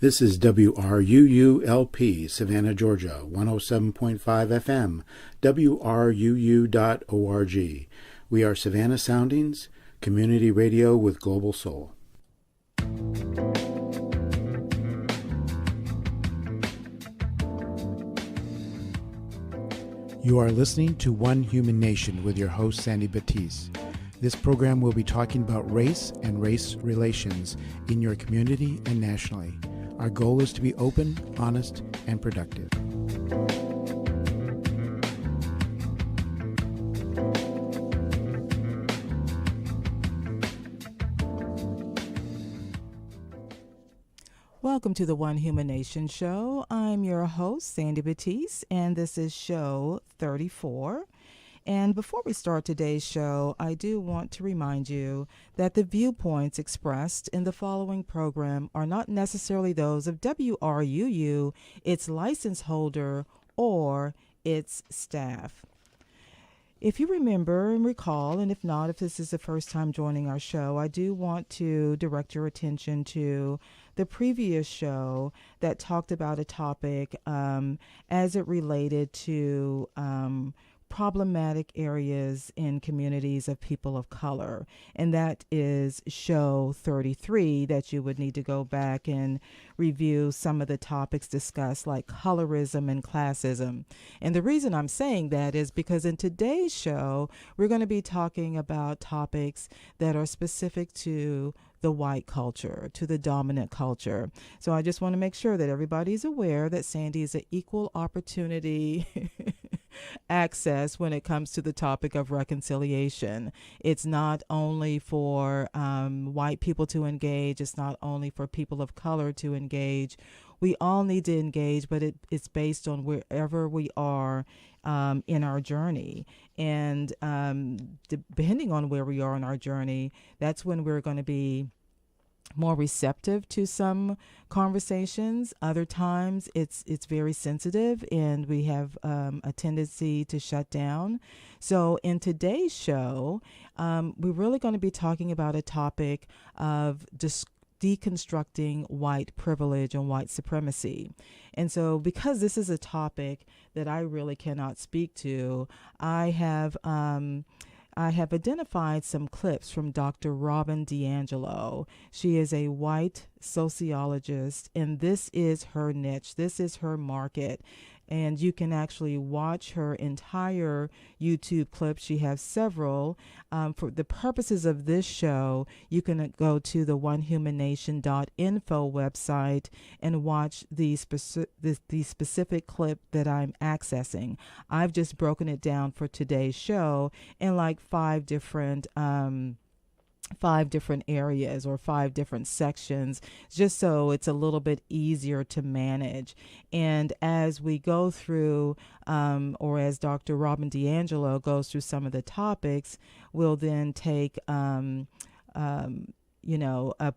This is WRUULP, Savannah, Georgia, 107.5 FM, WRUU.org. We are Savannah Soundings, community radio with global soul. You are listening to One Human Nation with your host, Sandy Batiste. This program will be talking about race and race relations in your community and nationally. Our goal is to be open, honest, and productive. Welcome to the One Human Nation show. I'm your host, Sandy Batiste, and this is show 34. And before we start today's show, I do want to remind you that the viewpoints expressed in the following program are not necessarily those of WRUU, its license holder, or its staff. If you remember and recall, and if not, if this is the first time joining our show, I do want to direct your attention to the previous show that talked about a topic as it related to problematic areas in communities of people of color. And that is show 33, that you would need to go back and review some of the topics discussed, like colorism and classism. And the reason I'm saying that is because in today's show, we're going to be talking about topics that are specific to the white culture, to the dominant culture. So I just want to make sure that everybody's aware that Sandy is an equal opportunity access when it comes to the topic of reconciliation. It's not only for white people to engage, it's not only for people of color to engage. We all need to engage, but it's based on wherever we are in our journey. And depending on where we are in our journey, that's when we're going to be more receptive to some conversations. Other times it's very sensitive and we have a tendency to shut down. So in today's show, we're really going to be talking about a topic of deconstructing white privilege and white supremacy. And so because this is a topic that I really cannot speak to, I have identified some clips from Dr. Robin DiAngelo. She is a white sociologist, and this is her niche. This is her market. And you can actually watch her entire YouTube clip. She has several. For the purposes of this show, you can go to the onehumannation.info website and watch the specific clip that I'm accessing. I've just broken it down for today's show in like five different areas or 5 different sections, just so it's a little bit easier to manage. And as we go through, or as Dr. Robin DiAngelo goes through some of the topics, we'll then take, a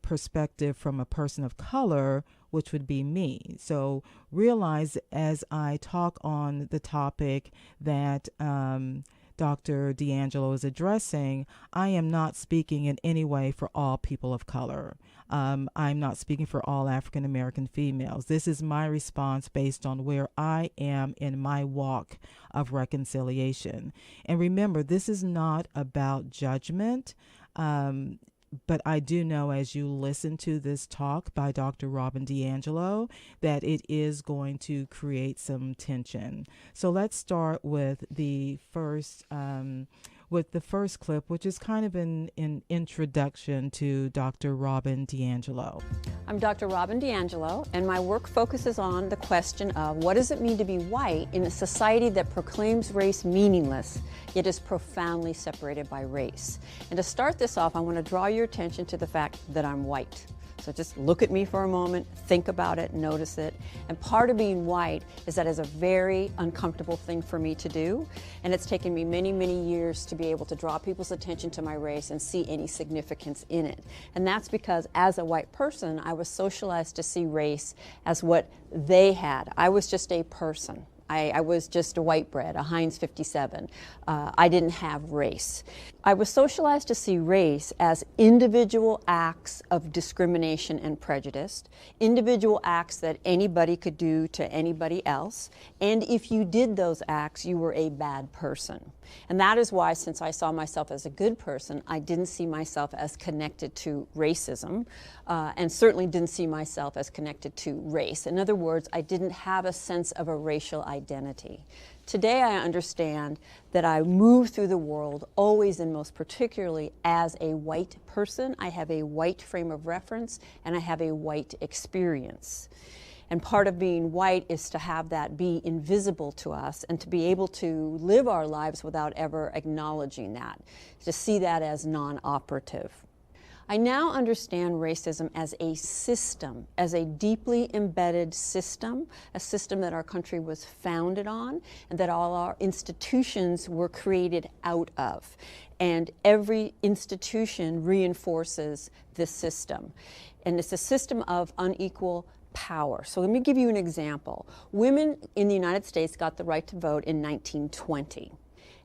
perspective from a person of color, which would be me. So realize as I talk on the topic that Dr. DiAngelo is addressing, I am not speaking in any way for all people of color. I'm not speaking for all African American females. This is my response based on where I am in my walk of reconciliation. And remember, this is not about judgment. But I do know as you listen to this talk by Dr. Robin DiAngelo that it is going to create some tension. So let's start with the first clip, which is kind of an introduction to Dr. Robin DiAngelo. I'm Dr. Robin DiAngelo, and my work focuses on the question of what does it mean to be white in a society that proclaims race meaningless, yet is profoundly separated by race. And to start this off, I want to draw your attention to the fact that I'm white. So just look at me for a moment, think about it, notice it. And part of being white is that it's a very uncomfortable thing for me to do. And it's taken me many, many years to be able to draw people's attention to my race and see any significance in it. And that's because as a white person, I was socialized to see race as what they had. I was just a person. I was just a white bread, a Heinz 57. I didn't have race. I was socialized to see race as individual acts of discrimination and prejudice, individual acts that anybody could do to anybody else, and if you did those acts, you were a bad person. And that is why, since I saw myself as a good person, I didn't see myself as connected to racism, and certainly didn't see myself as connected to race. In other words, I didn't have a sense of a racial identity. Today I understand that I move through the world always and most particularly as a white person. I have a white frame of reference and I have a white experience. And part of being white is to have that be invisible to us and to be able to live our lives without ever acknowledging that, to see that as non-operative. I now understand racism as a system, as a deeply embedded system, a system that our country was founded on and that all our institutions were created out of. And every institution reinforces this system. And it's a system of unequal power. So let me give you an example. Women in the United States got the right to vote in 1920.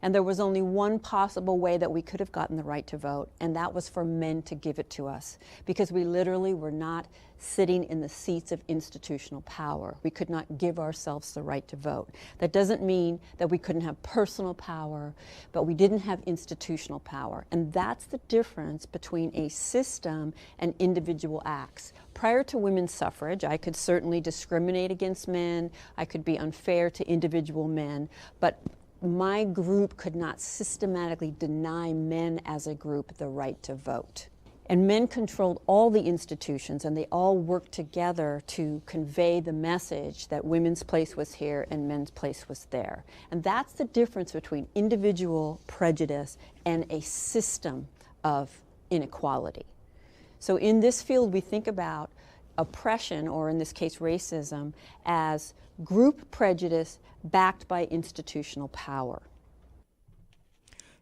And there was only one possible way that we could have gotten the right to vote, and that was for men to give it to us, because we literally were not sitting in the seats of institutional power. We could not give ourselves the right to vote. That doesn't mean that we couldn't have personal power, but we didn't have institutional power. And that's the difference between a system and individual acts. Prior to women's suffrage, I could certainly discriminate against men, I could be unfair to individual men, but my group could not systematically deny men as a group the right to vote. And men controlled all the institutions, and they all worked together to convey the message that women's place was here and men's place was there. And that's the difference between individual prejudice and a system of inequality. So in this field, we think about oppression, or in this case racism, as group prejudice backed by institutional power.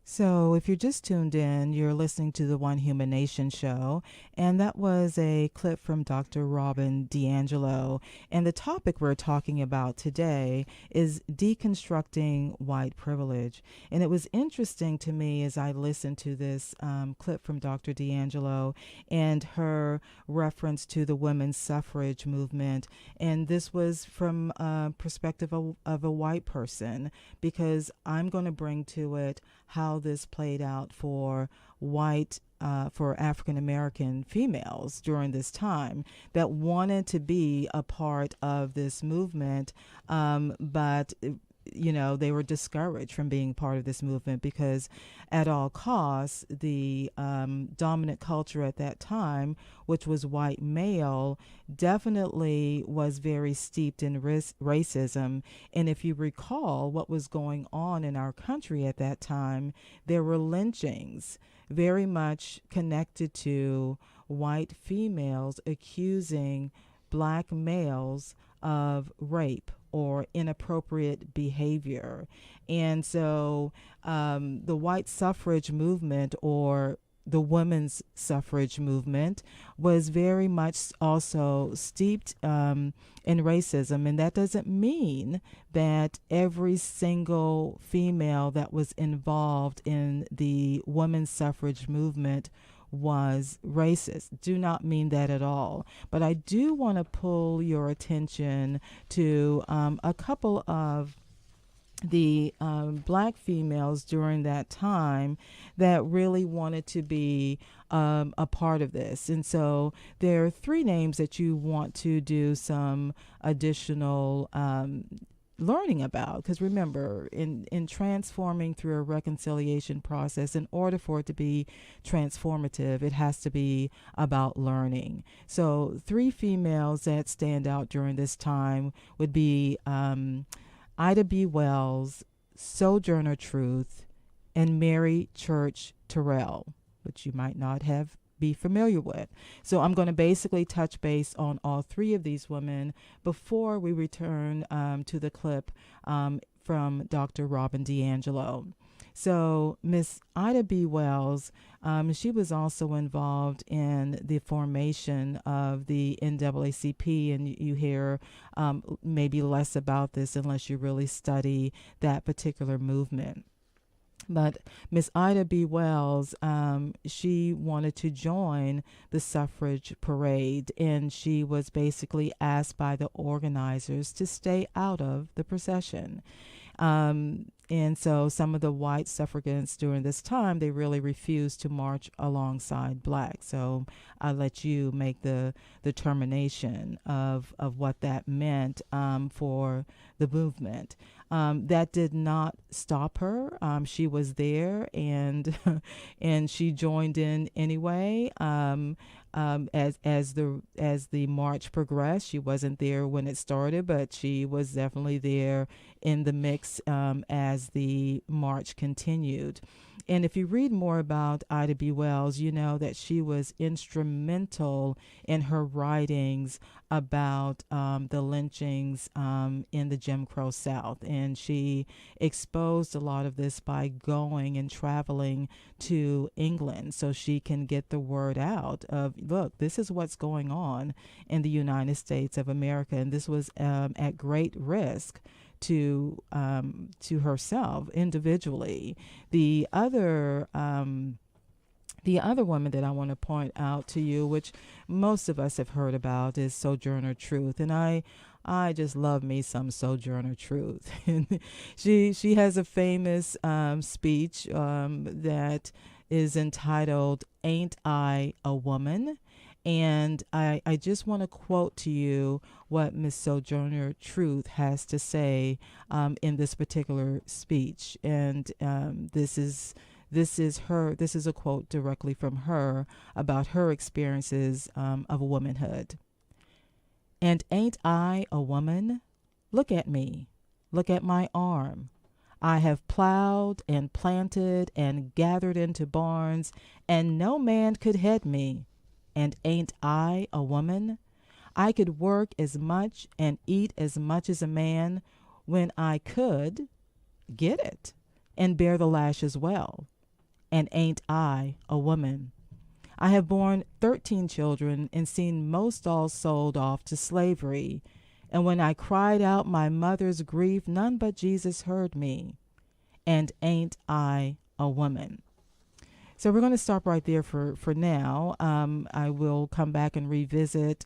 So if you're just tuned in, you're listening to the One Human Nation show, and that was a clip from Dr. Robin DiAngelo. And the topic we're talking about today is deconstructing white privilege. And it was interesting to me as I listened to this clip from Dr. DiAngelo and her reference to the women's suffrage movement. And this was from a perspective of a white person, because I'm going to bring to it how this played out for for African American females during this time that wanted to be a part of this movement, but they were discouraged from being part of this movement because at all costs, the dominant culture at that time, which was white male, definitely was very steeped in racism. And if you recall what was going on in our country at that time, there were lynchings very much connected to white females accusing black males of rape or inappropriate behavior. And so the white suffrage movement, or the women's suffrage movement, was very much also steeped in racism. And that doesn't mean that every single female that was involved in the women's suffrage movement was racist. Do not mean that at all. But I do want to pull your attention to a couple of the black females during that time that really wanted to be a part of this. And so there are three names that you want to do some additional learning about, because remember, in transforming through a reconciliation process, in order for it to be transformative, it has to be about learning. So three females that stand out during this time would be Ida B. Wells, Sojourner Truth, and Mary Church Terrell, which you might not be familiar with. So I'm going to basically touch base on all three of these women before we return to the clip from Dr. Robin DiAngelo. So Miss Ida B. Wells, she was also involved in the formation of the NAACP, and you hear maybe less about this unless you really study that particular movement. But Miss Ida B. Wells, she wanted to join the suffrage parade, and she was basically asked by the organizers to stay out of the procession. And so some of the white suffragists during this time, they really refused to march alongside blacks. So I'll let you make the determination of what that meant for the movement. That did not stop her. She was there, and and she joined in anyway. As the march progressed, she wasn't there when it started, but she was definitely there in the mix as the march continued. And if you read more about Ida B. Wells, you know that she was instrumental in her writings about the lynchings in the Jim Crow South. And she exposed a lot of this by going and traveling to England so she can get the word out of, look, this is what's going on in the United States of America. And this was at great risk to herself individually. The other woman that I want to point out to you, which most of us have heard about, is Sojourner Truth, and I just love me some Sojourner Truth. she has a famous speech that is entitled "Ain't I a Woman?" And I just want to quote to you what Miss Sojourner Truth has to say in this particular speech. And this is a quote directly from her about her experiences of womanhood. "And ain't I a woman? Look at me. Look at my arm. I have plowed and planted and gathered into barns, and no man could head me. And ain't I a woman? I could work as much and eat as much as a man when I could get it and bear the lash as well. And ain't I a woman? I have borne 13 children and seen most all sold off to slavery. And when I cried out my mother's grief, none but Jesus heard me. And ain't I a woman?" So we're going to stop right there for now. I will come back and revisit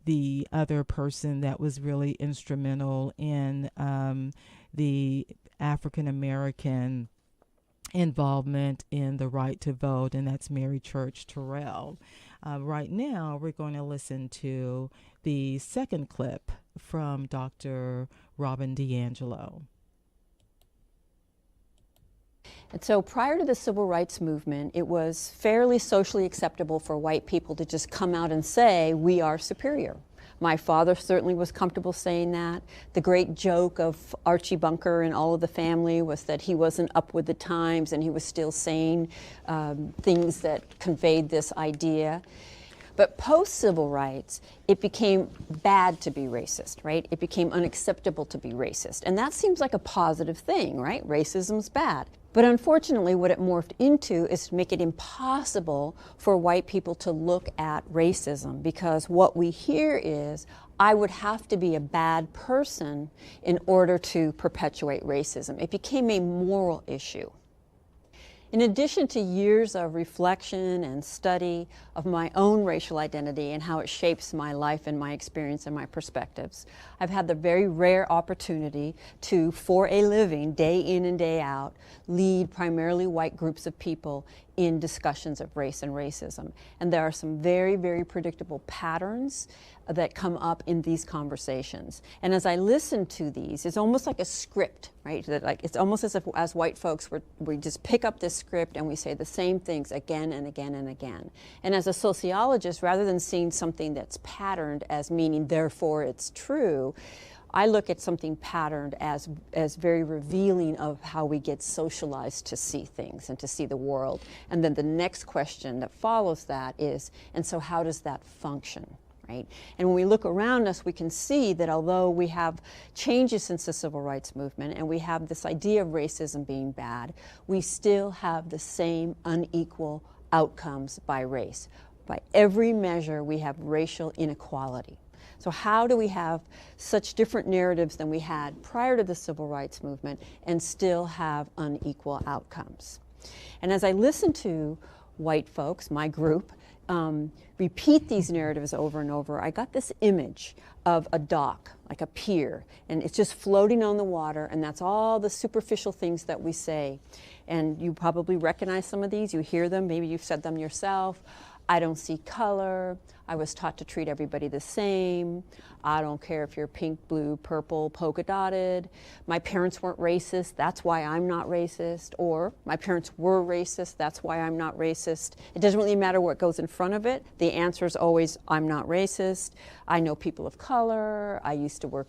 the other person that was really instrumental in the African American involvement in the right to vote, and that's Mary Church Terrell. Right now, we're going to listen to the second clip from Dr. Robin DiAngelo. And so prior to the civil rights movement, it was fairly socially acceptable for white people to just come out and say, we are superior. My father certainly was comfortable saying that. The great joke of Archie Bunker and all of the family was that he wasn't up with the times and he was still saying things that conveyed this idea. But post-civil rights, it became bad to be racist, right? It became unacceptable to be racist. And that seems like a positive thing, right? Racism's bad. But unfortunately, what it morphed into is to make it impossible for white people to look at racism, because what we hear is, I would have to be a bad person in order to perpetuate racism. It became a moral issue. In addition to years of reflection and study of my own racial identity and how it shapes my life and my experience and my perspectives, I've had the very rare opportunity to, for a living, day in and day out, lead primarily white groups of people in discussions of race and racism. And there are some very, very predictable patterns that come up in these conversations. And as I listen to these, it's almost like a script, right? That, like, it's almost as if, as white folks, we just pick up this script and we say the same things again and again and again. And as a sociologist, rather than seeing something that's patterned as meaning therefore it's true, I look at something patterned as very revealing of how we get socialized to see things and to see the world. And then the next question that follows that is, and so how does that function? right? And when we look around us, we can see that although we have changes since the civil rights movement and we have this idea of racism being bad, we still have the same unequal outcomes by race. By every measure, we have racial inequality. So how do we have such different narratives than we had prior to the civil rights movement and still have unequal outcomes? And as I listen to white folks, my group, repeat these narratives over and over, I got this image of a dock, like a pier, and it's just floating on the water, and that's all the superficial things that we say. And you probably recognize some of these, you hear them, maybe you've said them yourself. I don't see color. I was taught to treat everybody the same. I don't care if you're pink, blue, purple, polka dotted. My parents weren't racist, that's why I'm not racist. Or my parents were racist, that's why I'm not racist. It doesn't really matter what goes in front of it. The answer is always, I'm not racist. I know people of color. I used to work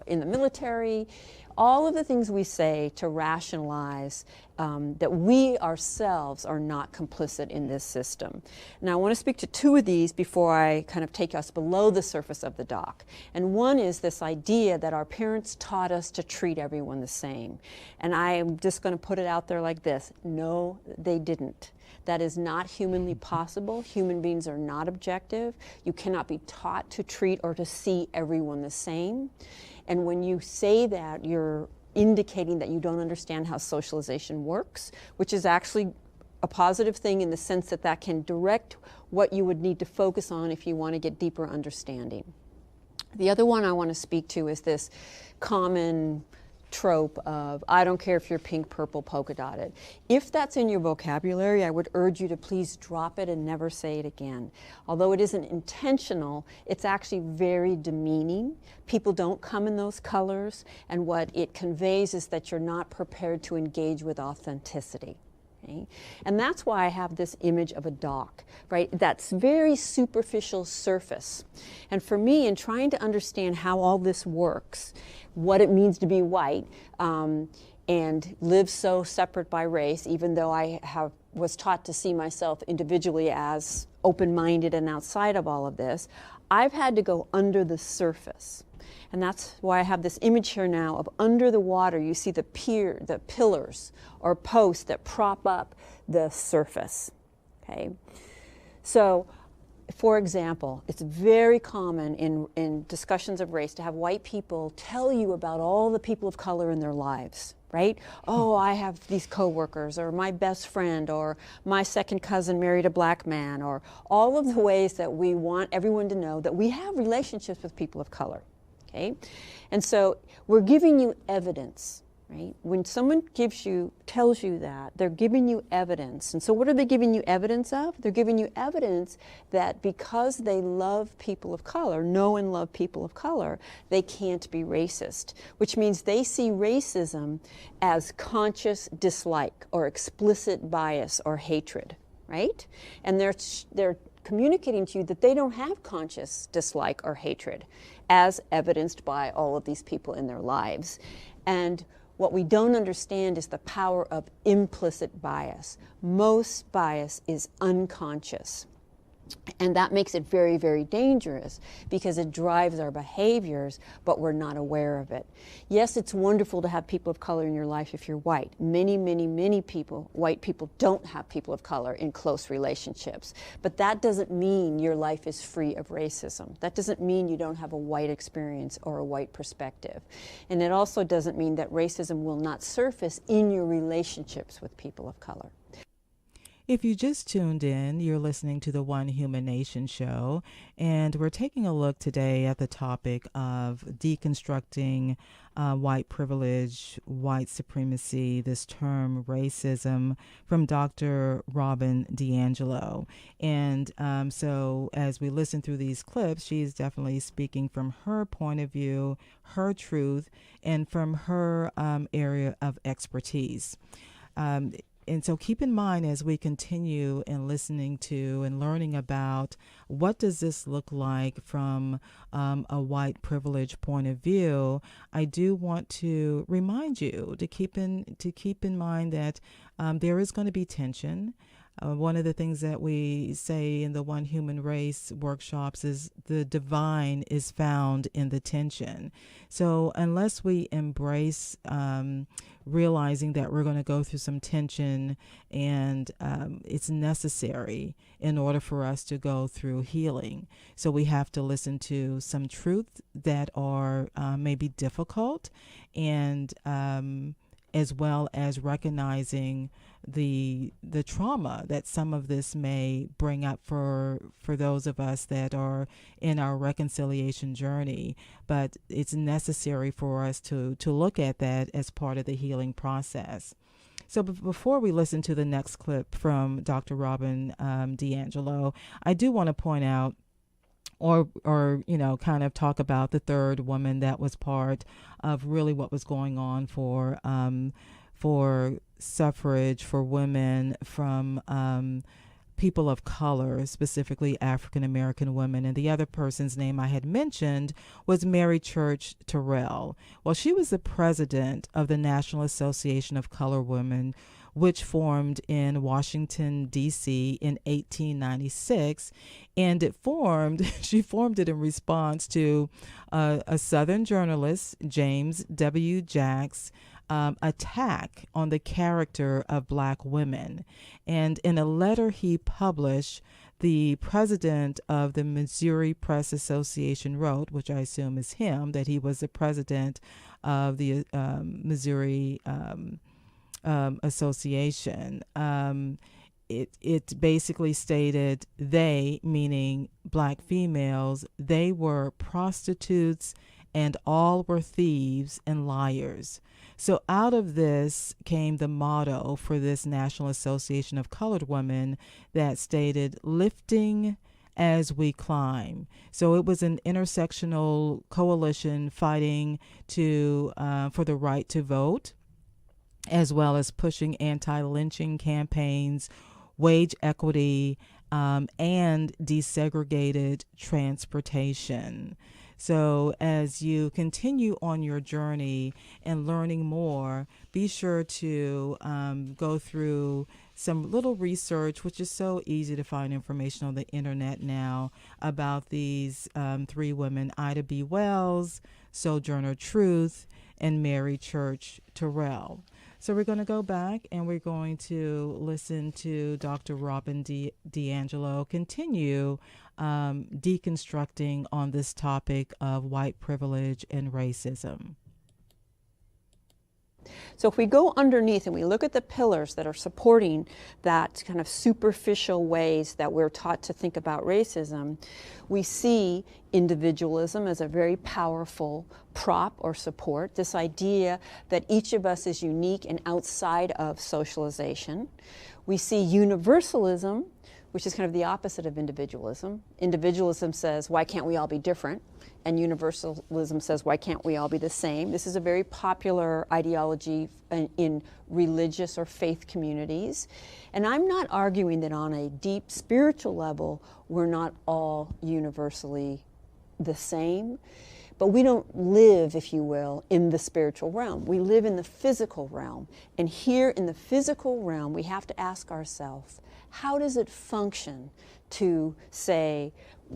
in the military. All of the things we say to rationalize that we ourselves are not complicit in this system. Now I want to speak to two of these before I kind of take us below the surface of the dock. And one is this idea that our parents taught us to treat everyone the same. And I am just going to put it out there like this. No, they didn't. That is not humanly possible. Human beings are not objective. You cannot be taught to treat or to see everyone the same. And when you say that, you're indicating that you don't understand how socialization works, which is actually a positive thing in the sense that that can direct what you would need to focus on if you want to get deeper understanding. The other one I want to speak to is this common trope of, I don't care if you're pink, purple, polka dotted. If that's in your vocabulary, I would urge you to please drop it and never say it again. Although it isn't intentional, it's actually very demeaning. People don't come in those colors, and what it conveys is that you're not prepared to engage with authenticity. Okay? And that's why I have this image of a dock, right? That's very superficial surface. And for me, in trying to understand how all this works, what it means to be white, and live so separate by race, even though I was taught to see myself individually as open-minded and outside of all of this, I've had to go under the surface. And that's why I have this image here now of under the water. You see the pier, the pillars or posts that prop up the surface. Okay, so for example, it's very common in discussions of race to have white people tell you about all the people of color in their lives, right? Oh, I have these coworkers, or my best friend, or my second cousin married a black man, or all of the ways that we want everyone to know that we have relationships with people of color. Okay? And so we're giving you evidence, right? When someone tells you that, they're giving you evidence. And so what are they giving you evidence of? They're giving you evidence that because they love people of color, know and love people of color, they can't be racist, which means they see racism as conscious dislike or explicit bias or hatred, right? And they're communicating to you that they don't have conscious dislike or hatred, as evidenced by all of these people in their lives. And what we don't understand is the power of implicit bias. Most bias is unconscious. And that makes it very, very dangerous because it drives our behaviors, but we're not aware of it. Yes, it's wonderful to have people of color in your life if you're white. Many, many, many people, white people, don't have people of color in close relationships. But that doesn't mean your life is free of racism. That doesn't mean you don't have a white experience or a white perspective. And it also doesn't mean that racism will not surface in your relationships with people of color. If you just tuned in, you're listening to the One Human Nation show, and we're taking a look today at the topic of deconstructing white privilege, white supremacy, this term racism, from Dr. Robin DiAngelo. And so as we listen through these clips, she's definitely speaking from her point of view, her truth, and from her area of expertise. And so keep in mind as we continue in listening to and learning about what does this look like from a white privilege point of view, I do want to remind you to keep in mind that there is going to be tension. One of the things that we say in the One Human Race workshops is the divine is found in the tension. So unless we embrace realizing that we're going to go through some tension, and it's necessary in order for us to go through healing. So we have to listen to some truths that are maybe difficult, and as well as recognizing the trauma that some of this may bring up for those of us that are in our reconciliation journey. But it's necessary for us to look at that as part of the healing process. So before we listen to the next clip from Dr. Robin DiAngelo, I do want to point out or kind of talk about the third woman that was part of really what was going on for suffrage for women from people of color, specifically African American women. And the other person's name I had mentioned was Mary Church Terrell. Well, she was the president of the National Association of Color Women, which formed in Washington, D.C. in 1896. And she formed it in response to a Southern journalist, James W. Jack's attack on the character of Black women. And in a letter he published, the president of the Missouri Press Association wrote, which I assume is him, that he was the president of the Missouri Association. It basically stated they, meaning Black females, they were prostitutes and all were thieves and liars. So out of this came the motto for this National Association of Colored Women that stated, lifting as we climb. So it was an intersectional coalition fighting for the right to vote, as well as pushing anti-lynching campaigns, wage equity, and desegregated transportation. So as you continue on your journey and learning more, be sure to go through some little research, which is so easy to find information on the internet now about these three women, Ida B. Wells, Sojourner Truth, and Mary Church Terrell. So we're going to go back and we're going to listen to Dr. Robin DiAngelo continue deconstructing on this topic of white privilege and racism. So if we go underneath and we look at the pillars that are supporting that kind of superficial ways that we're taught to think about racism, we see individualism as a very powerful prop or support, this idea that each of us is unique and outside of socialization. We see universalism, which is kind of the opposite of individualism. Individualism says, why can't we all be different? And universalism says, why can't we all be the same? This is a very popular ideology in religious or faith communities. And I'm not arguing that on a deep spiritual level, we're not all universally the same. But we don't live, if you will, in the spiritual realm. We live in the physical realm. And here in the physical realm, we have to ask ourselves, how does it function to say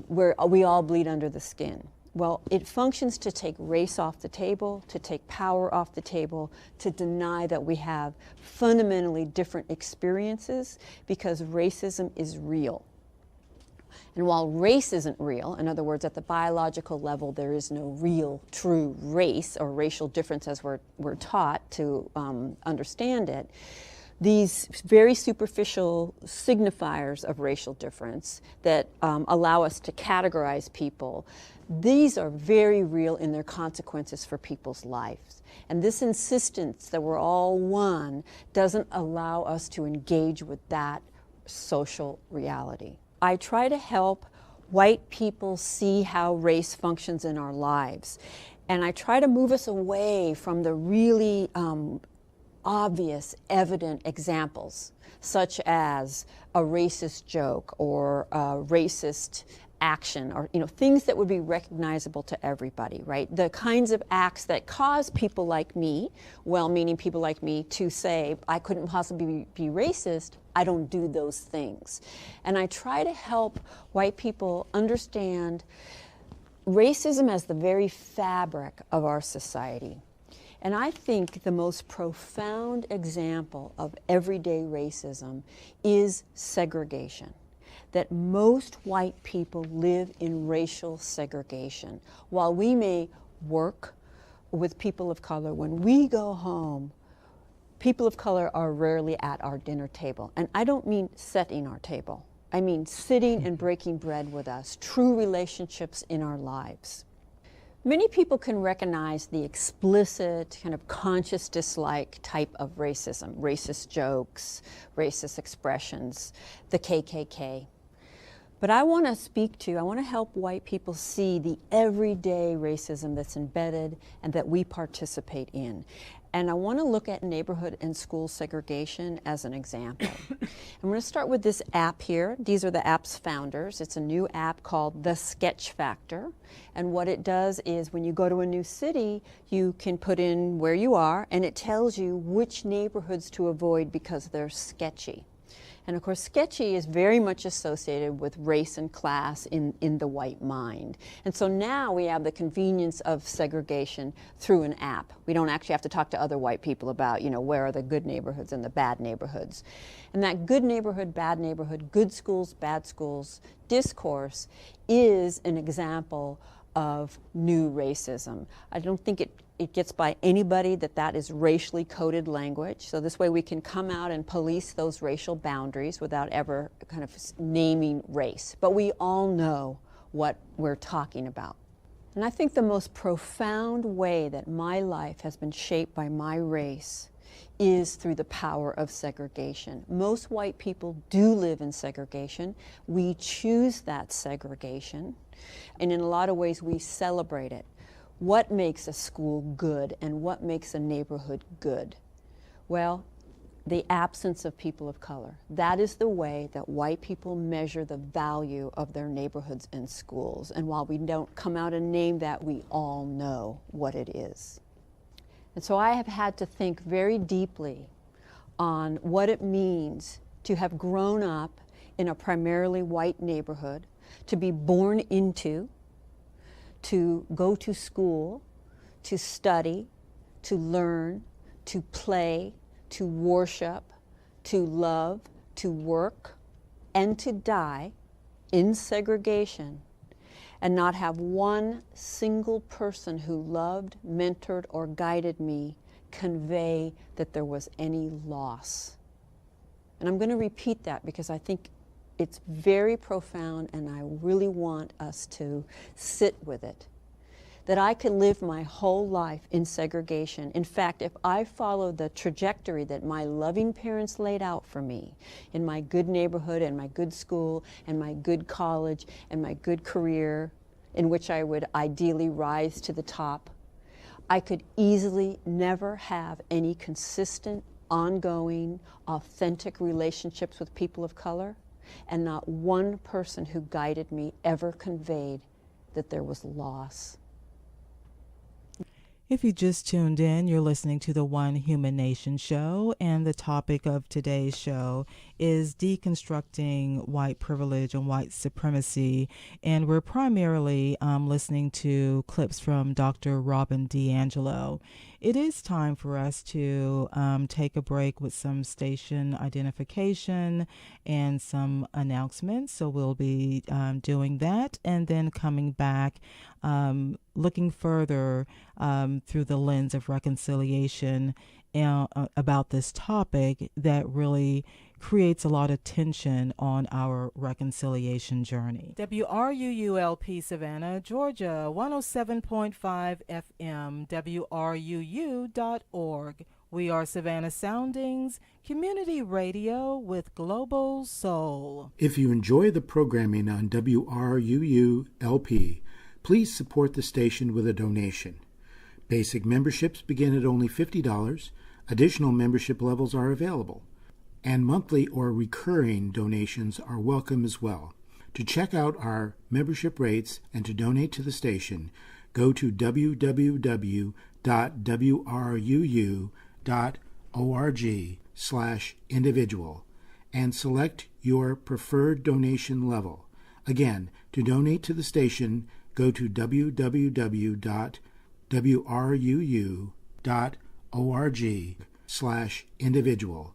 we all bleed under the skin? Well, it functions to take race off the table, to take power off the table, to deny that we have fundamentally different experiences, because racism is real. And while race isn't real, in other words, at the biological level, there is no real, true race or racial difference as we're taught to understand it, these very superficial signifiers of racial difference that allow us to categorize people, these are very real in their consequences for people's lives. And this insistence that we're all one doesn't allow us to engage with that social reality. I try to help white people see how race functions in our lives. And I try to move us away from the really obvious, evident examples, such as a racist joke or a racist action, or things that would be recognizable to everybody, right? The kinds of acts that cause people like me, well-meaning people like me, to say I couldn't possibly be racist. I don't do those things. And I try to help white people understand racism as the very fabric of our society. And I think the most profound example of everyday racism is segregation. That most white people live in racial segregation. While we may work with people of color, when we go home, people of color are rarely at our dinner table. And I don't mean setting our table. I mean sitting and breaking bread with us, true relationships in our lives. Many people can recognize the explicit, kind of conscious dislike type of racism, racist jokes, racist expressions, the KKK. But I want to help white people see the everyday racism that's embedded and that we participate in. And I want to look at neighborhood and school segregation as an example. I'm going to start with this app here. These are the app's founders. It's a new app called The Sketch Factor. And what it does is when you go to a new city, you can put in where you are, and it tells you which neighborhoods to avoid because they're sketchy. And of course, sketchy is very much associated with race and class in the white mind. And so now we have the convenience of segregation through an app. We don't actually have to talk to other white people about, where are the good neighborhoods and the bad neighborhoods. And that good neighborhood, bad neighborhood, good schools, bad schools discourse is an example of new racism. I don't think it gets by anybody that is racially coded language. So this way we can come out and police those racial boundaries without ever kind of naming race. But we all know what we're talking about. And I think the most profound way that my life has been shaped by my race is through the power of segregation. Most white people do live in segregation. We choose that segregation. And in a lot of ways we celebrate it. What makes a school good and what makes a neighborhood good? Well, the absence of people of color. That is the way that white people measure the value of their neighborhoods and schools. And while we don't come out and name that, we all know what it is. And so I have had to think very deeply on what it means to have grown up in a primarily white neighborhood, to be born into, to go to school, to study, to learn, to play, to worship, to love, to work, and to die in segregation, and not have one single person who loved, mentored, or guided me convey that there was any loss. And I'm going to repeat that because I think it's very profound, and I really want us to sit with it. That I could live my whole life in segregation. In fact, if I followed the trajectory that my loving parents laid out for me in my good neighborhood and my good school and my good college and my good career, in which I would ideally rise to the top, I could easily never have any consistent, ongoing, authentic relationships with people of color. And not one person who guided me ever conveyed that there was loss. If you just tuned in, you're listening to the One Human Nation show, and the topic of today's show is deconstructing white privilege and white supremacy, and we're primarily listening to clips from Dr. Robin DiAngelo. It is time for us to take a break with some station identification and some announcements, so we'll be doing that, and then coming back looking further through the lens of reconciliation about this topic that really creates a lot of tension on our reconciliation journey. WRUULP Savannah, Georgia, 107.5 FM, WRUU.org. We are Savannah Soundings, community radio with global soul. If you enjoy the programming on WRUU-LP, please support the station with a donation. Basic memberships begin at only $50. Additional membership levels are available, and monthly or recurring donations are welcome as well. To check out our membership rates and to donate to the station, go to www.wruu.org/individual and select your preferred donation level. Again, to donate to the station, go to www.wruu.org/individual.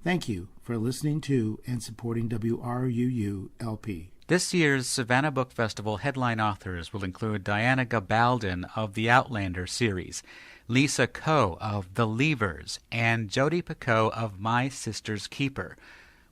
Thank you for listening to and supporting WRUU LP. This year's Savannah Book Festival headline authors will include Diana Gabaldon of the Outlander series, Lisa Coe of The Leavers, and Jodi Picoult of My Sister's Keeper.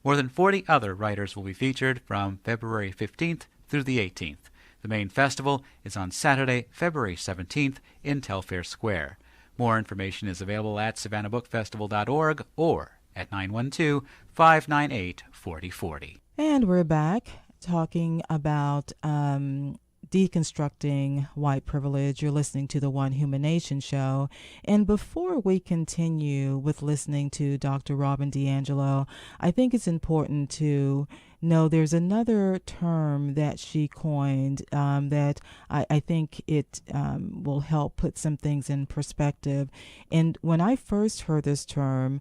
More than 40 other writers will be featured from February 15th through the 18th. The main festival is on Saturday, February 17th in Telfair Square. More information is available at savannahbookfestival.org or at 912-598-4040. And we're back talking about deconstructing white privilege. You're listening to the One Human Nation show. And before we continue with listening to Dr. Robin DiAngelo, I think it's important to know there's another term that she coined that I think it will help put some things in perspective. And when I first heard this term,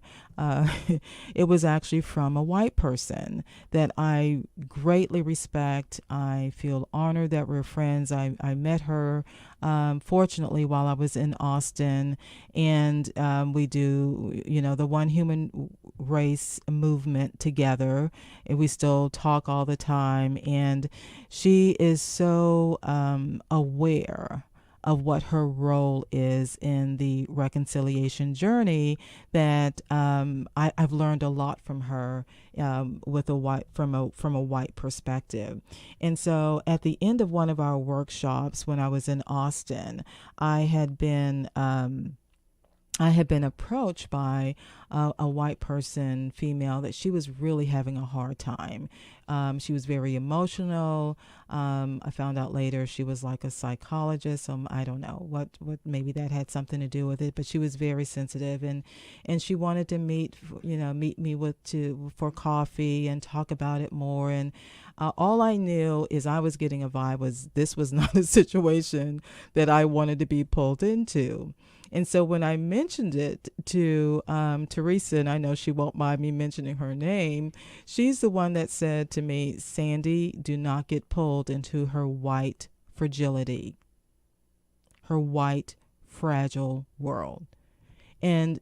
it was actually from a white person that I greatly respect. I feel honored that we're friends. I met her, fortunately, while I was in Austin, and we do, the One Human Race movement together, and we still talk all the time. And she is so aware of what her role is in the reconciliation journey that I've learned a lot from her with from a white perspective. And so at the end of one of our workshops when I was in Austin, I had been approached by a white person, female, that she was really having a hard time. She was very emotional. I found out later she was like a psychologist, so I don't know what maybe that had something to do with it. But she was very sensitive, and she wanted to meet me for coffee and talk about it more. And all I knew is I was getting a vibe was this was not a situation that I wanted to be pulled into. And so when I mentioned it to Teresa, and I know she won't mind me mentioning her name, she's the one that said to me, "Sandy, do not get pulled into her white fragility, her white fragile world." And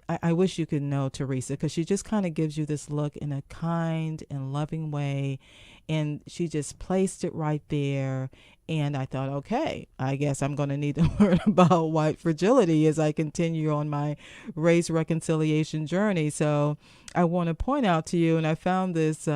I wish you could know Teresa, because she just kind of gives you this look in a kind and loving way. And she just placed it right there. And I thought, okay, I guess I'm going to need to learn about white fragility as I continue on my race reconciliation journey. So I want to point out to you, and I found this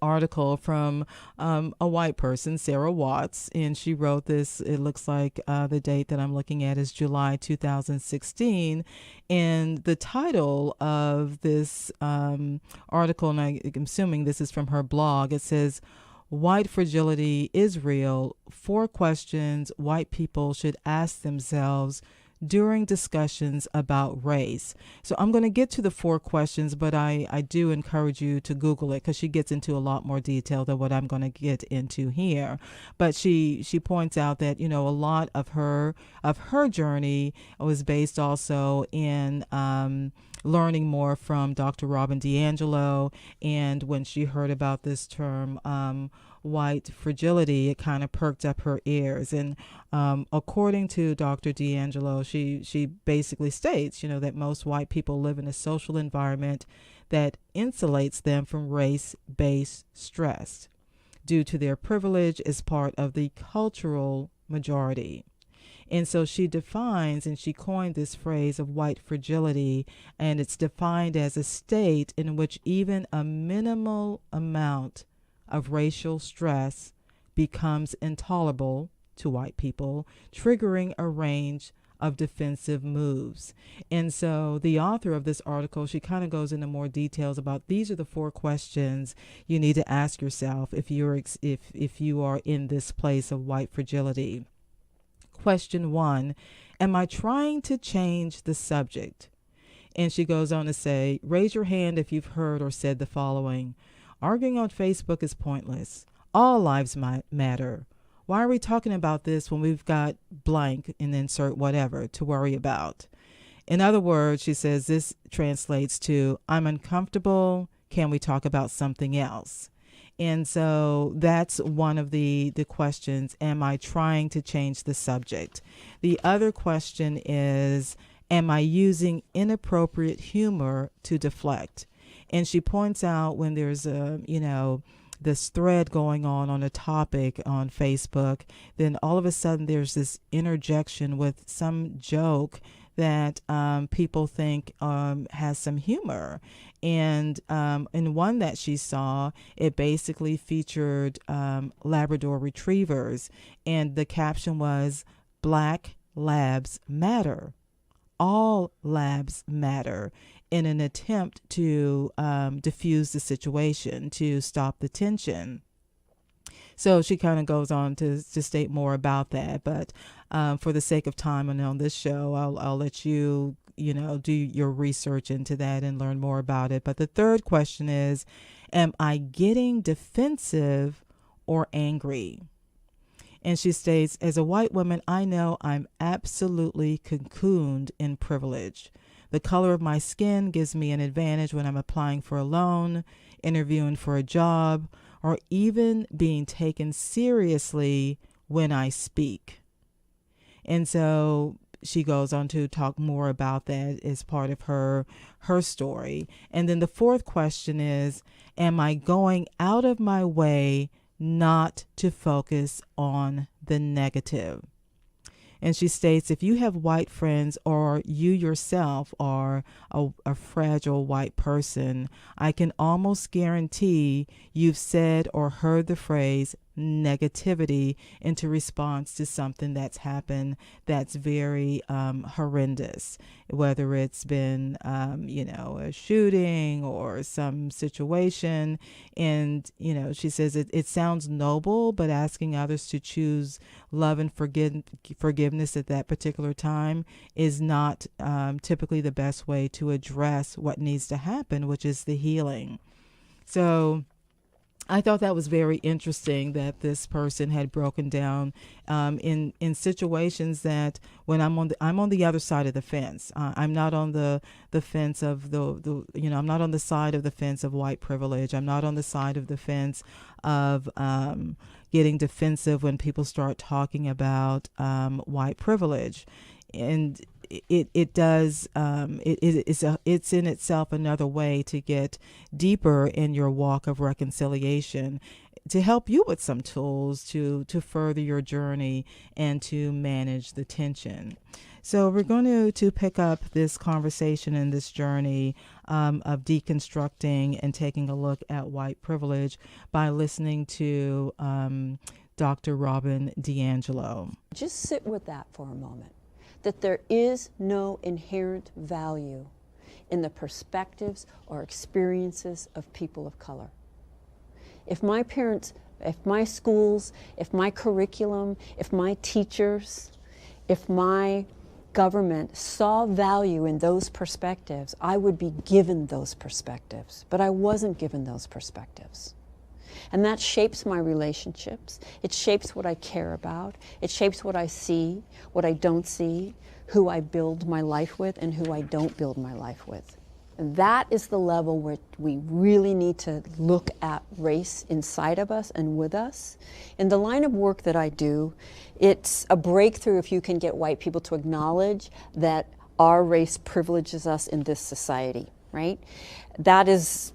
article from a white person, Sarah Watts, and she wrote this. It looks like the date that I'm looking at is July 2016, and the title of this article, and I'm assuming this is from her blog, it says, "White fragility is real. 4 questions white people should ask themselves during discussions about race." So I'm going to get to the 4 questions, but I do encourage you to Google it, because she gets into a lot more detail than what I'm going to get into here. But she points out that, a lot of her journey was based also in learning more from Dr. Robin DiAngelo. And when she heard about this term, white fragility, it kind of perked up her ears. And according to Dr. DiAngelo, she basically states, that most white people live in a social environment that insulates them from race-based stress due to their privilege as part of the cultural majority. And so she defines, and she coined this phrase of white fragility, and it's defined as a state in which even a minimal amount of racial stress becomes intolerable to white people, triggering a range of defensive moves. And so the author of this article, she kind of goes into more details about these are the 4 questions you need to ask yourself if you are in this place of white fragility. Question 1, am I trying to change the subject? And she goes on to say, raise your hand if you've heard or said the following. Arguing on Facebook is pointless. All lives matter. Why are we talking about this when we've got blank and insert whatever to worry about? In other words, she says this translates to, I'm uncomfortable. Can we talk about something else? And so that's one of the questions. Am I trying to change the subject? The other question is, am I using inappropriate humor to deflect? And she points out when there's this thread going on a topic on Facebook, then all of a sudden there's this interjection with some joke that people think has some humor. And in one that she saw, it basically featured Labrador retrievers. And the caption was, Black Labs Matter. All labs matter, in an attempt to diffuse the situation, to stop the tension. So she kind of goes on to state more about that. But for the sake of time and on this show, I'll let you, do your research into that and learn more about it. But the third question is, am I getting defensive or angry? And she states, as a white woman, I know I'm absolutely cocooned in privilege. The color of my skin gives me an advantage when I'm applying for a loan, interviewing for a job, or even being taken seriously when I speak. And so she goes on to talk more about that as part of her story. And then the fourth question is, am I going out of my way not to focus on the negative? And she states, if you have white friends or you yourself are a fragile white person, I can almost guarantee you've said or heard the phrase negativity into response to something that's happened that's very horrendous, whether it's been, a shooting or some situation. And, she says it sounds noble, but asking others to choose love and forgiveness at that particular time is not typically the best way to address what needs to happen, which is the healing. So I thought that was very interesting that this person had broken down in situations that when I'm on the other side of the fence. I'm not on the fence of I'm not on the side of the fence of white privilege. I'm not on the side of the fence of getting defensive when people start talking about white privilege. And it's in itself another way to get deeper in your walk of reconciliation, to help you with some tools to further your journey and to manage the tension. So we're going to pick up this conversation and this journey of deconstructing and taking a look at white privilege by listening to Dr. Robin DiAngelo. Just sit with that for a moment. That there is no inherent value in the perspectives or experiences of people of color. If my parents, if my schools, if my curriculum, if my teachers, if my government saw value in those perspectives, I would be given those perspectives. But I wasn't given those perspectives. And that shapes my relationships. It shapes what I care about. It shapes what I see, what I don't see, who I build my life with, and who I don't build my life with. And that is the level where we really need to look at race inside of us and with us. In the line of work that I do, it's a breakthrough if you can get white people to acknowledge that our race privileges us in this society, right? That is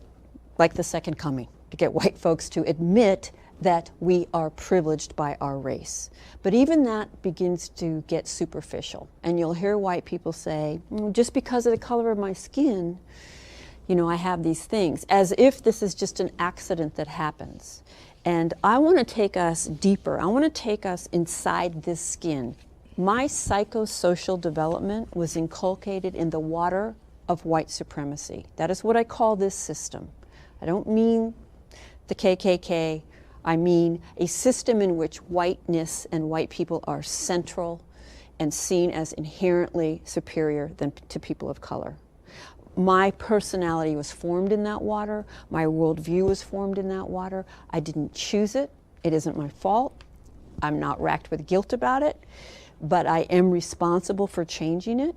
like the second coming, to get white folks to admit that we are privileged by our race. But even that begins to get superficial. And you'll hear white people say, just because of the color of my skin, I have these things, as if this is just an accident that happens. And I want to take us deeper. I want to take us inside this skin. My psychosocial development was inculcated in the water of white supremacy. That is what I call this system. I don't mean the KKK. I mean a system in which whiteness and white people are central and seen as inherently superior to people of color. My personality was formed in that water. My worldview was formed in that water. I didn't choose it. It isn't my fault. I'm not racked with guilt about it, but I am responsible for changing it,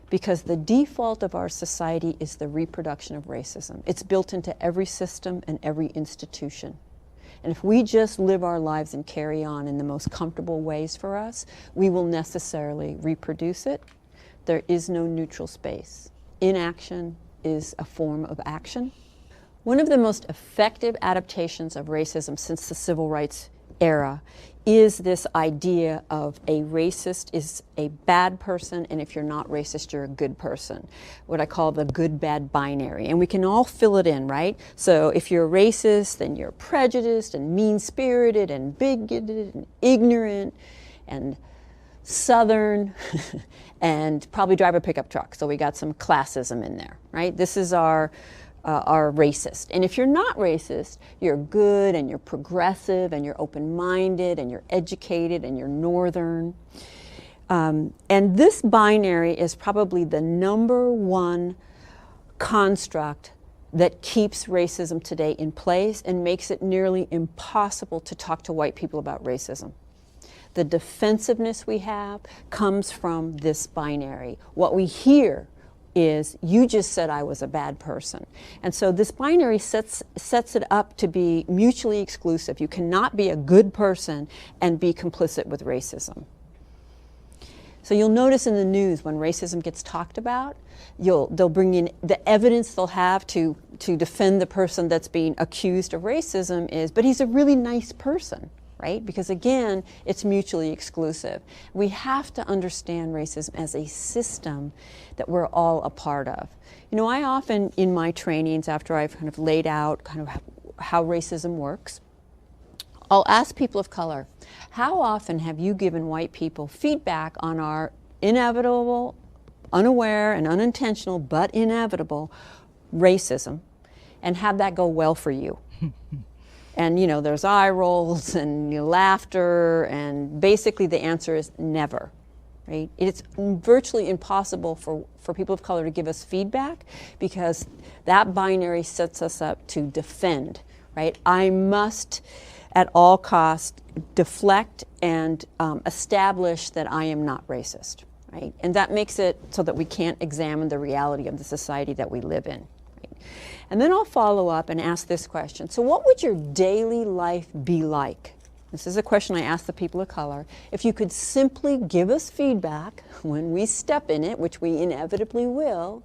because the default of our society is the reproduction of racism. It's built into every system and every institution. And if we just live our lives and carry on in the most comfortable ways for us, we will necessarily reproduce it. There is no neutral space. Inaction is a form of action. One of the most effective adaptations of racism since the civil rights era is this idea of a racist is a bad person, and if you're not racist, you're a good person. What I call the good-bad binary. And we can all fill it in, right? So if you're racist, then you're prejudiced and mean-spirited and bigoted and ignorant and Southern and probably drive a pickup truck. So we got some classism in there, right? This is our racist. And if you're not racist, you're good and you're progressive and you're open-minded and you're educated and you're Northern. And this binary is probably the number one construct that keeps racism today in place and makes it nearly impossible to talk to white people about racism. The defensiveness we have comes from this binary. What we hear is, you just said I was a bad person. And so this binary sets it up to be mutually exclusive. You cannot be a good person and be complicit with racism. So you'll notice in the news when racism gets talked about, they'll bring in the evidence they'll have to defend the person that's being accused of racism is, but he's a really nice person. Right? Because again, it's mutually exclusive. We have to understand racism as a system that we're all a part of. You know, I often, in my trainings, after I've kind of laid out kind of how racism works, I'll ask people of color, how often have you given white people feedback on our inevitable, unaware and unintentional, but inevitable racism, and have that go well for you? And, you know, there's eye rolls and laughter, and basically the answer is never, right? It's virtually impossible for people of color to give us feedback, because that binary sets us up to defend, right? I must, at all costs, deflect and establish that I am not racist, right? And that makes it so that we can't examine the reality of the society that we live in. And then I'll follow up and ask this question. So what would your daily life be like? This is a question I ask the people of color. If you could simply give us feedback when we step in it, which we inevitably will,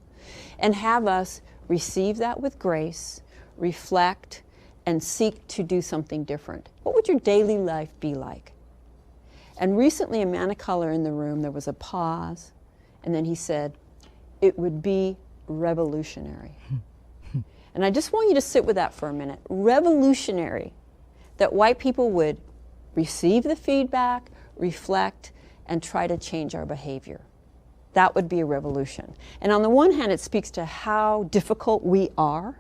and have us receive that with grace, reflect, and seek to do something different, what would your daily life be like? And recently, a man of color in the room, there was a pause, and then he said, it would be revolutionary. And I just want you to sit with that for a minute. Revolutionary, that white people would receive the feedback, reflect, and try to change our behavior. That would be a revolution. And on the one hand, it speaks to how difficult we are,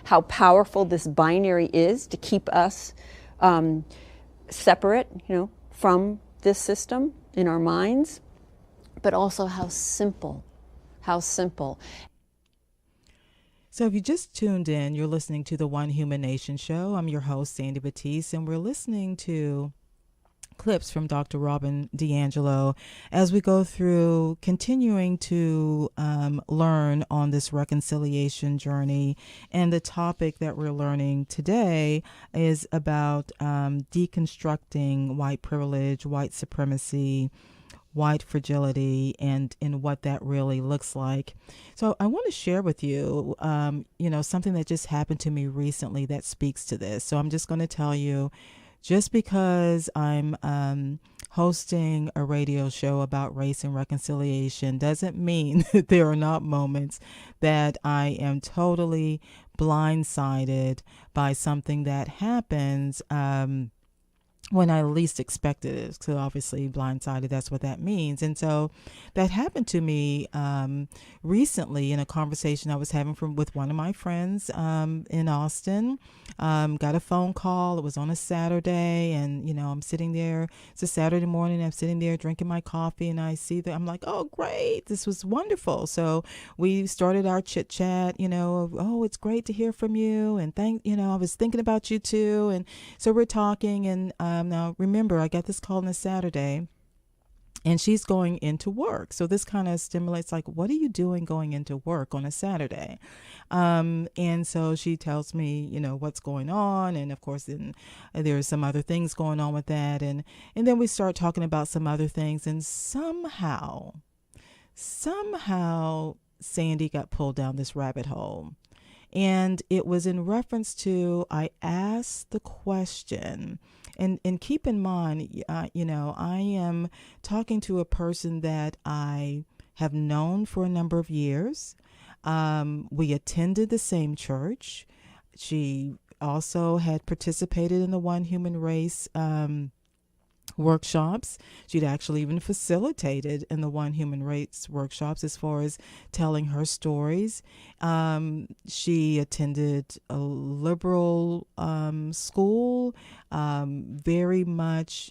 how powerful this binary is to keep us separate, from this system in our minds, but also how simple. So if you just tuned in, you're listening to the One Human Nation show. I'm your host, Sandy Batiste, and we're listening to clips from Dr. Robin DiAngelo as we go through continuing to learn on this reconciliation journey. And the topic that we're learning today is about deconstructing white privilege, white supremacy, white fragility, and what that really looks like. So I want to share with you, something that just happened to me recently that speaks to this. So I'm just going to tell you, just because I'm hosting a radio show about race and reconciliation doesn't mean that there are not moments that I am totally blindsided by something that happens when I least expected it. So obviously blindsided, that's what that means. And so that happened to me recently in a conversation I was having with one of my friends in Austin. Got a phone call. It was on a Saturday, and I'm sitting there. It's a Saturday morning. I'm sitting there drinking my coffee, and I see that I'm like, oh, great, this was wonderful. So we started our chit chat, of, oh, it's great to hear from you, and I was thinking about you too. And so we're talking, and now remember, I got this call on a Saturday, and she's going into work. So this kind of stimulates, like, what are you doing going into work on a Saturday? And so she tells me, what's going on. And of course, then there's some other things going on with that. And then we start talking about some other things. And somehow, Sandy got pulled down this rabbit hole. And it was in reference to, I asked the question, and keep in mind, I am talking to a person that I have known for a number of years. We attended the same church. She also had participated in the One Human Race workshops. She'd actually even facilitated in the One Human Race workshops as far as telling her stories. She attended a liberal school, very much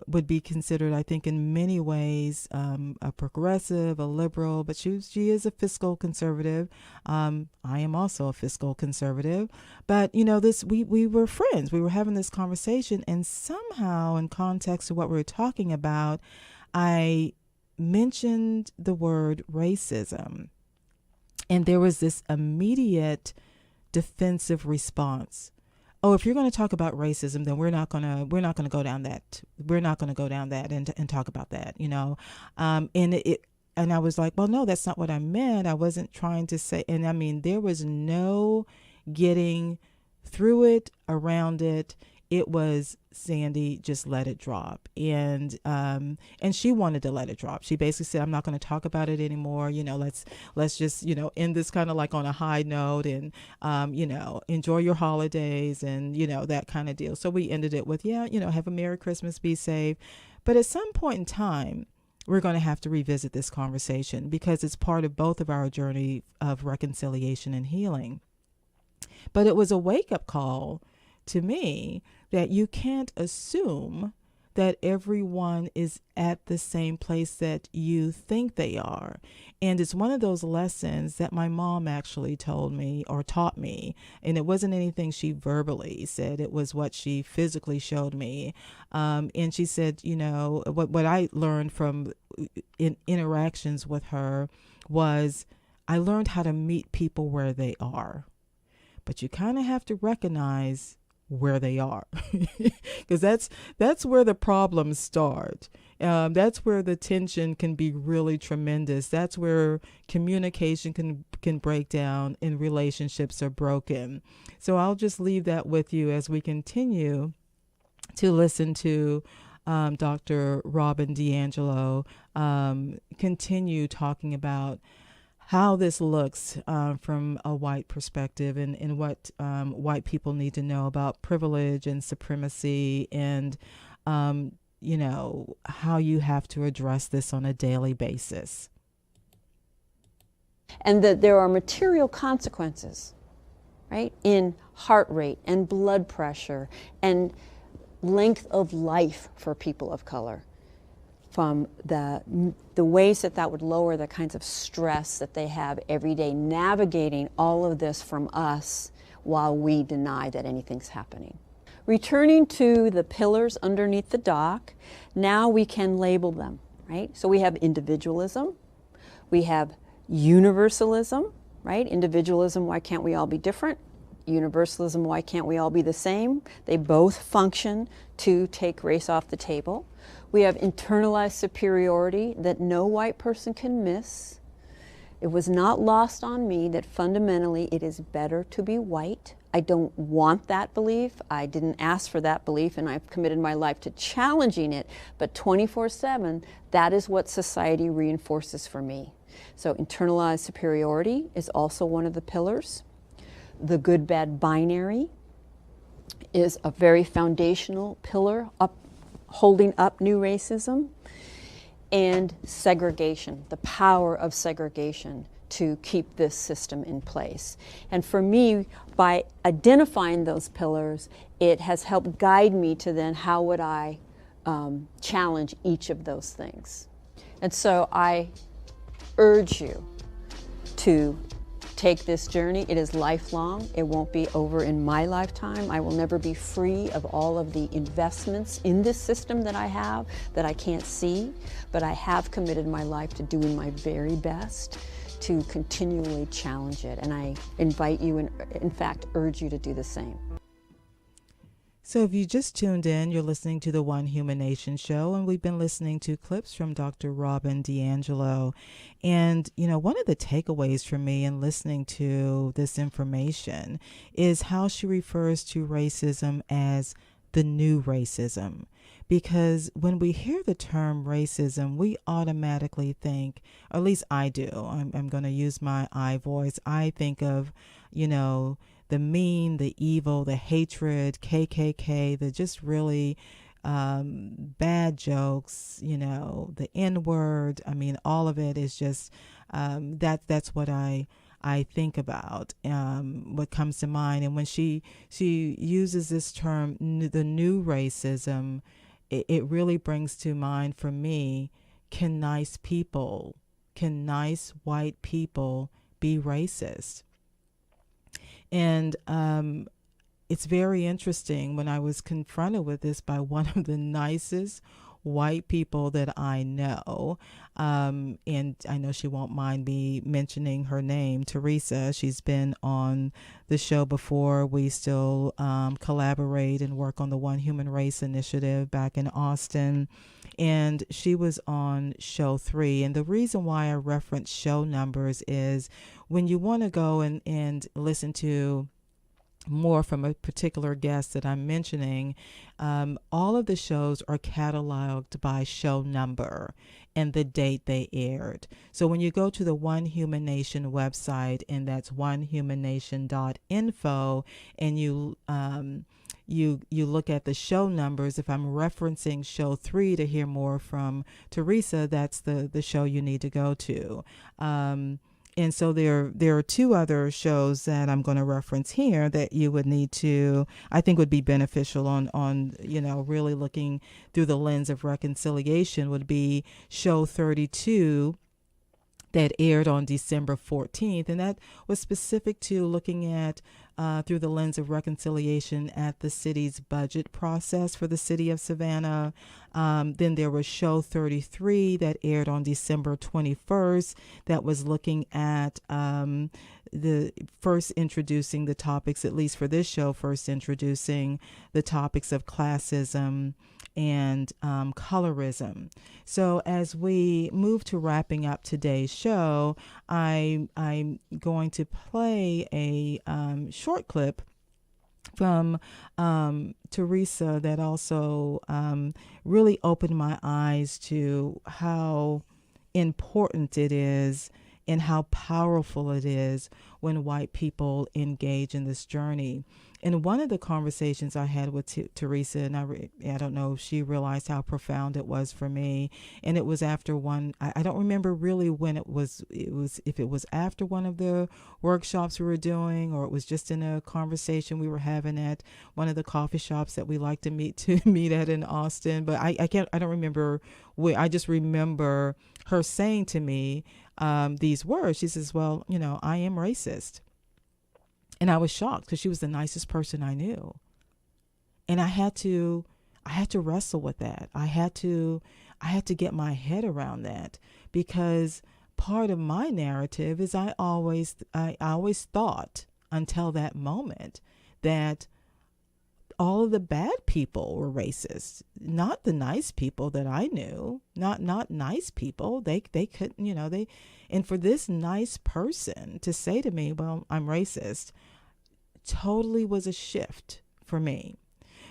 would be considered, I think, in many ways a progressive, a liberal, but she is a fiscal conservative. I am also a fiscal conservative, but we were friends. We were having this conversation, and somehow, in context of what we were talking about, I mentioned the word racism, and there was this immediate defensive response. Oh, if you're going to talk about racism, then we're not going to go down that. We're not going to go down that and talk about that, And I was like, well, no, that's not what I meant. I wasn't trying to say. And I mean, there was no getting through it, around it. It was, Sandy, just let it drop. And she wanted to let it drop. She basically said, I'm not going to talk about it anymore. Let's just, end this kind of like on a high note, and, enjoy your holidays, and, that kind of deal. So we ended it with, have a Merry Christmas, be safe. But at some point in time, we're going to have to revisit this conversation, because it's part of both of our journey of reconciliation and healing. But it was a wake-up call to me that you can't assume that everyone is at the same place that you think they are. And it's one of those lessons that my mom actually told me or taught me. And it wasn't anything she verbally said. It was what she physically showed me. And she said, what I learned from in interactions with her was I learned how to meet people where they are. But you kind of have to recognize where they are, because that's where the problems start. That's where the tension can be really tremendous. That's where communication can break down and relationships are broken. So I'll just leave that with you as we continue to listen to Dr. Robin DiAngelo continue talking about how this looks from a white perspective, and what white people need to know about privilege and supremacy, and, how you have to address this on a daily basis. And that there are material consequences, right, in heart rate and blood pressure and length of life for people of color, from the ways that would lower the kinds of stress that they have every day navigating all of this from us while we deny that anything's happening. Returning to the pillars underneath the dock, now we can label them, right? So we have individualism, we have universalism, right? Individualism, why can't we all be different? Universalism, why can't we all be the same? They both function to take race off the table. We have internalized superiority that no white person can miss. It was not lost on me that fundamentally it is better to be white. I don't want that belief. I didn't ask for that belief, and I've committed my life to challenging it. But 24/7, that is what society reinforces for me. So internalized superiority is also one of the pillars. The good-bad binary, is a very foundational pillar holding up new racism, and segregation, the power of segregation to keep this system in place. And for me, by identifying those pillars, it has helped guide me to then how would I challenge each of those things. And so I urge you to take this journey. It is lifelong. It won't be over in my lifetime. I will never be free of all of the investments in this system that I have that I can't see, but I have committed my life to doing my very best to continually challenge it. And I invite you and in fact urge you to do the same. So if you just tuned in, you're listening to the One Human Nation show, and we've been listening to clips from Dr. Robin DiAngelo. And, you know, one of the takeaways for me in listening to this information is how she refers to racism as the new racism. Because when we hear the term racism, we automatically think, or at least I do, I'm going to use my I voice, I think of, you know, the mean, the evil, the hatred, KKK, the just really bad jokes, you know, the N-word. I mean, all of it is just, that's what I think about, what comes to mind. And when she uses this term, the new racism, it really brings to mind for me, can nice white people be racist? And it's very interesting when I was confronted with this by one of the nicest white people that I know. And I know she won't mind me mentioning her name, Teresa. She's been on the show before. We still collaborate and work on the One Human Race initiative back in Austin. And she was on show 3. And the reason why I reference show numbers is when you want to go and listen to more from a particular guest that I'm mentioning, all of the shows are cataloged by show number and the date they aired. So when you go to the One Human Nation website, and that's onehumannation.info, and you look at the show numbers, if I'm referencing show 3 to hear more from Teresa, that's the show you need to go to. And so there are 2 other shows that I'm going to reference here that you would need to, I think would be beneficial on you know, really looking through the lens of reconciliation, would be show 32 that aired on December 14th. And that was specific to looking at through the lens of reconciliation at the city's budget process for the city of Savannah. Then there was show 33 that aired on December 21st that was looking at the first introducing the topics, at least for this show, first introducing the topics of classism and colorism. So as we move to wrapping up today's show, I'm going to play a short clip from Teresa that also really opened my eyes to how important it is and how powerful it is when white people engage in this journey. And one of the conversations I had with Teresa, and I don't know if she realized how profound it was for me, and it was after one, I don't remember really when it was if it was after one of the workshops we were doing, or it was just in a conversation we were having at one of the coffee shops that we like to meet at in Austin. But I don't remember where. I just remember her saying to me these words. She says, well, you know, I am racist. And I was shocked because she was the nicest person I knew. And I had to wrestle with that. I had to get my head around that, because part of my narrative is I always thought until that moment that all of the bad people were racist, not the nice people that I knew, not nice people. They couldn't, you know, and for this nice person to say to me, well, I'm racist, totally was a shift for me.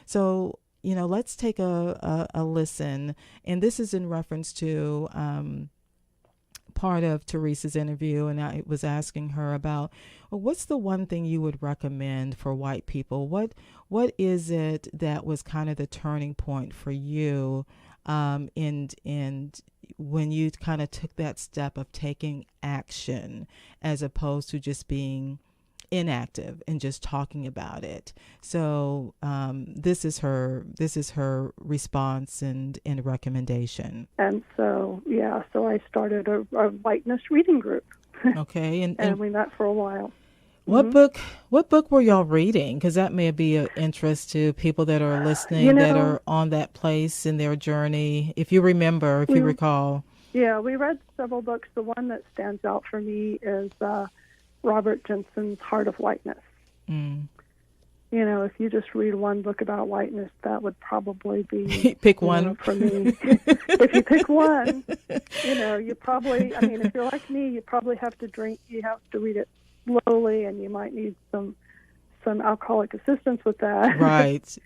So, you know, let's take a listen. And this is in reference to part of Teresa's interview, and I was asking her about, well, what's the one thing you would recommend for white people? What is it that was kind of the turning point for you, and when you kind of took that step of taking action as opposed to just being inactive and just talking about it? So this is her response and recommendation. And so I started a whiteness reading group. Okay, and we met for a while. What book were y'all reading? Because that may be of interest to people that are listening, that are on that place in their journey. If you recall. Yeah, we read several books. The one that stands out for me is Robert Jensen's Heart of Whiteness. Mm. If you just read one book about whiteness, that would probably be pick one for me. If you pick one, you probably, if you're like me, you probably have to read it slowly, and you might need some alcoholic assistance with that. Right.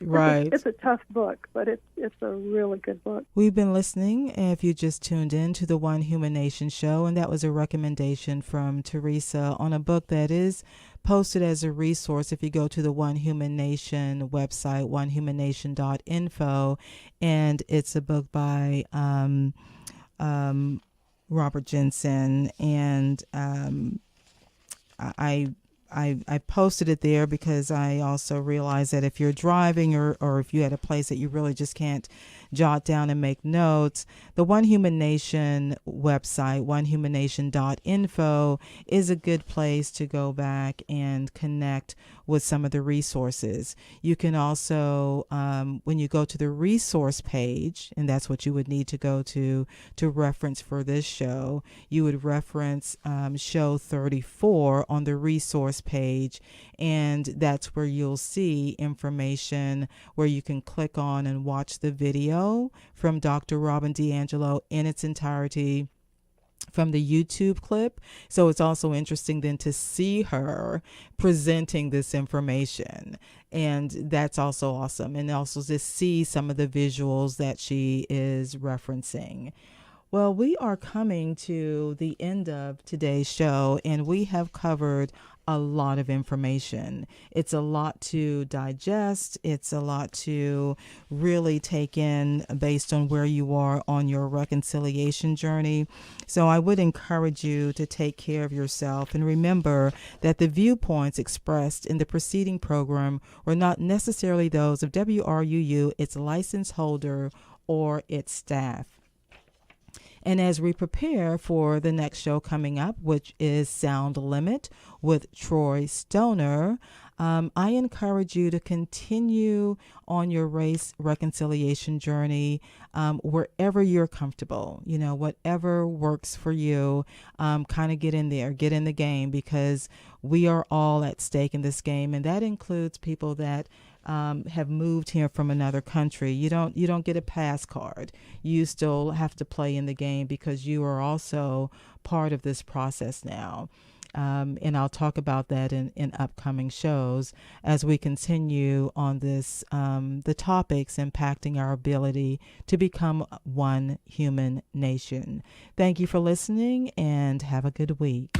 It's a tough book, but it's a really good book. We've been listening, if you just tuned in, to the One Human Nation show, and that was a recommendation from Teresa on a book that is posted as a resource if you go to the One Human Nation website, onehumannation.info, and it's a book by Robert Jensen, and I posted it there because I also realized that if you're driving or if you had a place that you really just can't jot down and make notes, the One Human Nation website, onehumannation.info, is a good place to go back and connect with some of the resources. You can also, when you go to the resource page, and that's what you would need to go to reference for this show, you would reference show 34 on the resource page, and that's where you'll see information where you can click on and watch the video from Dr. Robin DiAngelo in its entirety from the YouTube clip. So it's also interesting then to see her presenting this information, and that's also awesome, and also to see some of the visuals that she is referencing. Well, we are coming to the end of today's show, and we have covered a lot of information. It's a lot to digest. It's a lot to really take in based on where you are on your reconciliation journey. So I would encourage you to take care of yourself, and remember that the viewpoints expressed in the preceding program were not necessarily those of WRUU, its license holder, or its staff. And as we prepare for the next show coming up, which is Sound Limit with Troy Stoner, I encourage you to continue on your race reconciliation journey wherever you're comfortable. Whatever works for you, kind of get in there, get in the game, because we are all at stake in this game, and that includes people that have moved here from another country. You don't get a pass card. You still have to play in the game because you are also part of this process now. And I'll talk about that in upcoming shows as we continue on this, the topics impacting our ability to become one human nation. Thank you for listening, and have a good week.